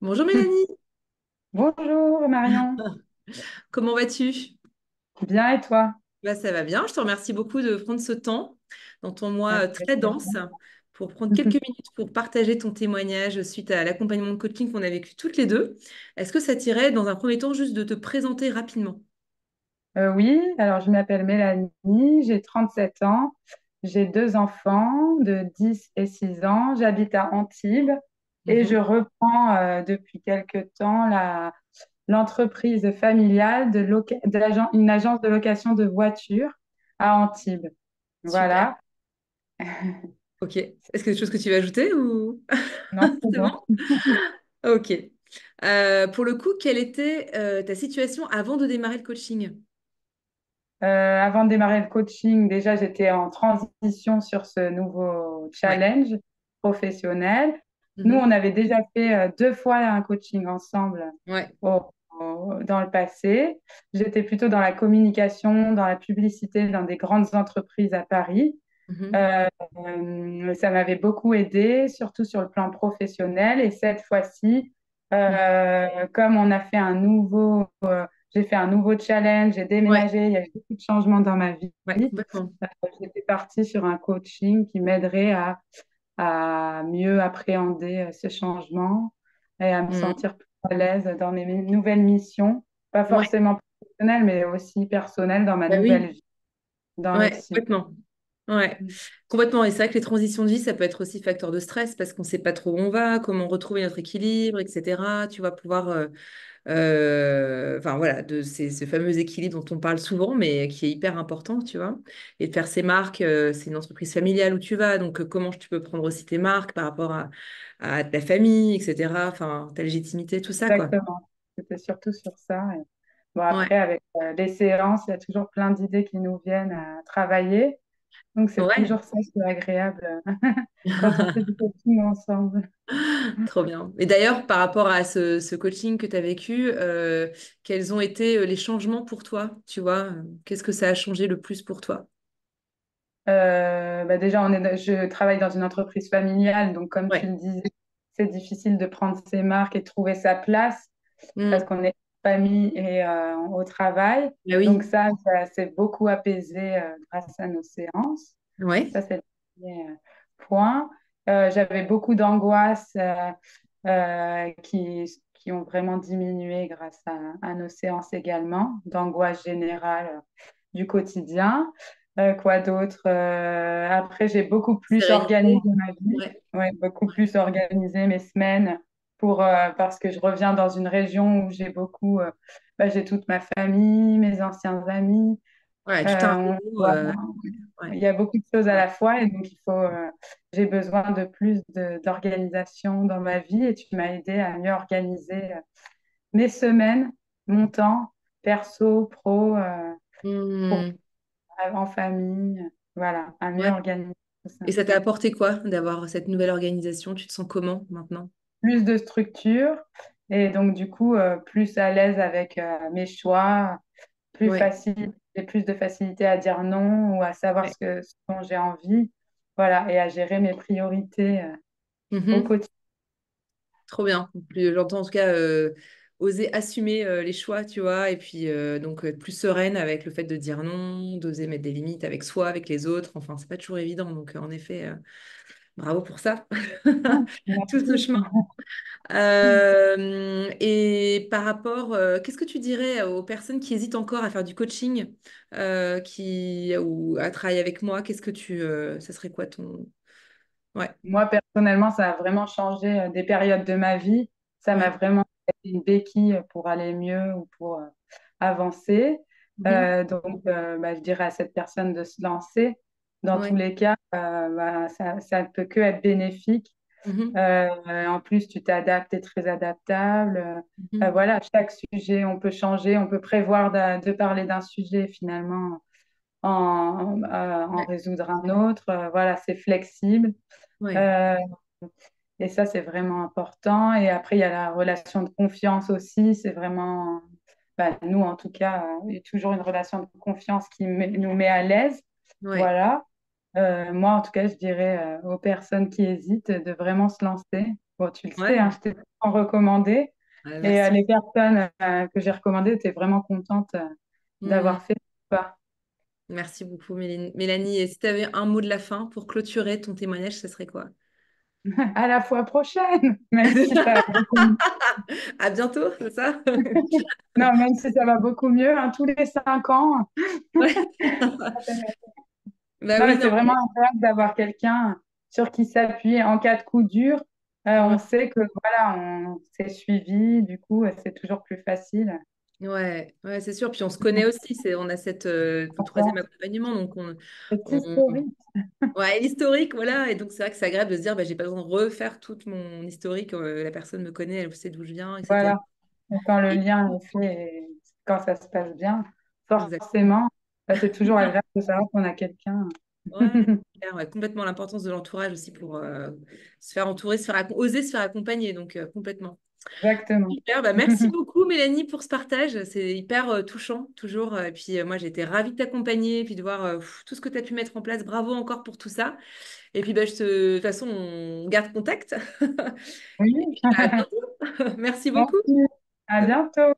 Bonjour Mélanie, Bonjour Marion, comment vas-tu? bien et toi? Bah, ça va bien, je te remercie beaucoup de prendre ce temps dans ton mois Avec très dense plaisir. pour prendre quelques minutes pour partager ton témoignage suite à l'accompagnement de coaching qu'on a vécu toutes les deux. Est-ce que ça t'irait dans un premier temps juste de te présenter rapidement? Oui, alors je m'appelle Mélanie, j'ai 37 ans, j'ai deux enfants de 10 et 6 ans, j'habite à Antibes et Mhm. je reprends depuis quelque temps l'entreprise familiale une agence de location de voitures à Antibes. Super, Voilà, ok. Est-ce que y a des choses que tu veux ajouter ou non, c'est c'est bon. bon? Ok. Pour le coup, quelle était ta situation avant de démarrer le coaching? Avant de démarrer le coaching, déjà, j'étais en transition sur ce nouveau Ouais. challenge professionnel. Nous, Mhm. on avait déjà fait deux fois un coaching ensemble Ouais. dans le passé. J'étais plutôt dans la communication, dans la publicité, dans des grandes entreprises à Paris. Mhm. Euh, Ça m'avait beaucoup aidé, surtout sur le plan professionnel. Et cette fois-ci, comme on a fait j'ai fait un nouveau challenge, j'ai Ouais. déménagé, il y a eu beaucoup de changements dans ma vie. Ouais, complètement. J'étais partie sur un coaching qui m'aiderait à mieux appréhender ce changement et à me Mhm. sentir plus à l'aise dans mes nouvelles missions, pas Ouais. forcément professionnelles, mais aussi personnelles dans ma Bah nouvelle oui. vie, dans Ouais, l'action. complètement. Ouais, complètement. Et c'est vrai que les transitions de vie, ça peut être aussi facteur de stress parce qu'on ne sait pas trop où on va, comment retrouver notre équilibre, etc. Tu vas pouvoir, enfin voilà, ce fameux équilibre dont on parle souvent, mais qui est hyper important, tu vois. Et de faire ses marques, c'est une entreprise familiale où tu vas, donc comment tu peux prendre aussi tes marques par rapport à ta famille, etc. Enfin, ta légitimité, tout ça, quoi. Exactement. C'était surtout sur ça. Et bon, Ouais, après, avec les séances, il y a toujours plein d'idées qui nous viennent à travailler. Donc, c'est ouais. toujours ça qui est agréable quand on fait du coaching ensemble. Trop bien. Et d'ailleurs, par rapport à ce coaching que tu as vécu, quels ont été les changements pour toi? Tu vois, qu'est-ce que ça a changé le plus pour toi? Déjà, je travaille dans une entreprise familiale. Donc, comme tu Ouais. le disais, c'est difficile de prendre ses marques et de trouver sa place parce Mm. qu'on est famille et au travail. Ah Donc, oui. ça s'est beaucoup apaisé grâce à nos séances. Ouais. Ça, c'est le premier point. J'avais beaucoup d'angoisse qui ont vraiment diminué grâce à nos séances également, d'angoisse générale du quotidien. Quoi d'autre? Après, j'ai beaucoup plus organisé Sérénité. ma vie, Ouais. ouais, beaucoup plus organisé mes semaines parce que je reviens dans une région où j'ai toute ma famille, mes anciens amis. Ouais, tout un On réseau. doit Ouais. il y a beaucoup de choses à Ouais. la fois et donc j'ai besoin de plus d'organisation dans ma vie et tu m'as aidé à mieux organiser mes semaines, mon temps, perso, pro, pour, Mm. en famille, voilà, à mieux Ouais. organiser tout ça. Et ça t'a apporté quoi d'avoir cette nouvelle organisation? Tu te sens comment maintenant? Plus de structure et donc du coup plus à l'aise avec mes choix, Ouais. j'ai plus de facilité à dire non ou à savoir Ouais. ce dont j'ai envie, voilà, et à gérer mes priorités au Mhm. quotidien. Trop bien. J'entends en tout cas oser assumer les choix, tu vois, et puis donc être plus sereine avec le fait de dire non, d'oser mettre des limites avec soi, avec les autres. Enfin, c'est pas toujours évident. Donc en effet, bravo pour ça. Tout ce Merci. chemin. Et par rapport, qu'est-ce que tu dirais aux personnes qui hésitent encore à faire du coaching, ou à travailler avec moi? Ça serait quoi ton... Ouais, Moi, personnellement, ça a vraiment changé des périodes de ma vie. Ça m'a ouais. vraiment été une béquille pour aller mieux ou pour avancer. Mhm. Je dirais à cette personne de se lancer. Dans tous Ouais. les cas, ça ne peut que être bénéfique. Mhm. En plus, tu t'adaptes, tu es très adaptable. Mhm. Voilà, chaque sujet, on peut changer, on peut prévoir de parler d'un sujet finalement en Ouais. résoudre un autre. Voilà, c'est flexible. Ouais. Euh, et ça, c'est vraiment important. Et après, il y a la relation de confiance aussi. C'est vraiment, nous, en tout cas, il y a toujours une relation de confiance nous met à l'aise. Ouais. Voilà. Moi, en tout cas, je dirais aux personnes qui hésitent de vraiment se lancer. Bon, tu le sais, hein, Ouais, je t'ai en recommandé. ouais, Et merci. les personnes que j'ai recommandées étaient vraiment contentes Hmm, d'avoir fait ce pas. merci beaucoup, Mélanie. Et si tu avais un mot de la fin pour clôturer ton témoignage, ce serait quoi? À la fois prochaine, même si ça va beaucoup mieux. À bientôt, c'est ça? Non, même si ça va beaucoup mieux, hein, tous les 5 ans. Ouais. Bah Non, oui, mais non. c'est vraiment agréable d'avoir quelqu'un sur qui s'appuyer en cas de coup dur. Ouais, On sait que voilà, on s'est suivi, du coup, c'est toujours plus facile. ouais, ouais, c'est sûr. Puis on se connaît aussi. On a cette troisième accompagnement. Donc C'est on- historique. ouais, l'historique, voilà. Et donc c'est vrai que c'est agréable de se dire, bah, j'ai pas besoin de refaire tout mon historique. La personne me connaît, elle sait d'où je viens, etc. Voilà. Et quand le Et- lien est fait, et quand ça se passe bien, Exactement. forcément, bah, c'est toujours agréable de savoir qu'on a quelqu'un. Ouais, c'est clair, ouais, complètement l'importance de l'entourage aussi pour se faire entourer, oser se faire accompagner. Donc complètement. Exactement. Super, bah merci beaucoup Mélanie pour ce partage. C'est hyper touchant toujours. Et puis moi j'ai été ravie de t'accompagner et puis de voir tout ce que tu as pu mettre en place. Bravo encore pour tout ça. Et puis bah, de toute façon on garde contact. Oui, Et puis bah, à bientôt. Merci beaucoup. merci. À bientôt.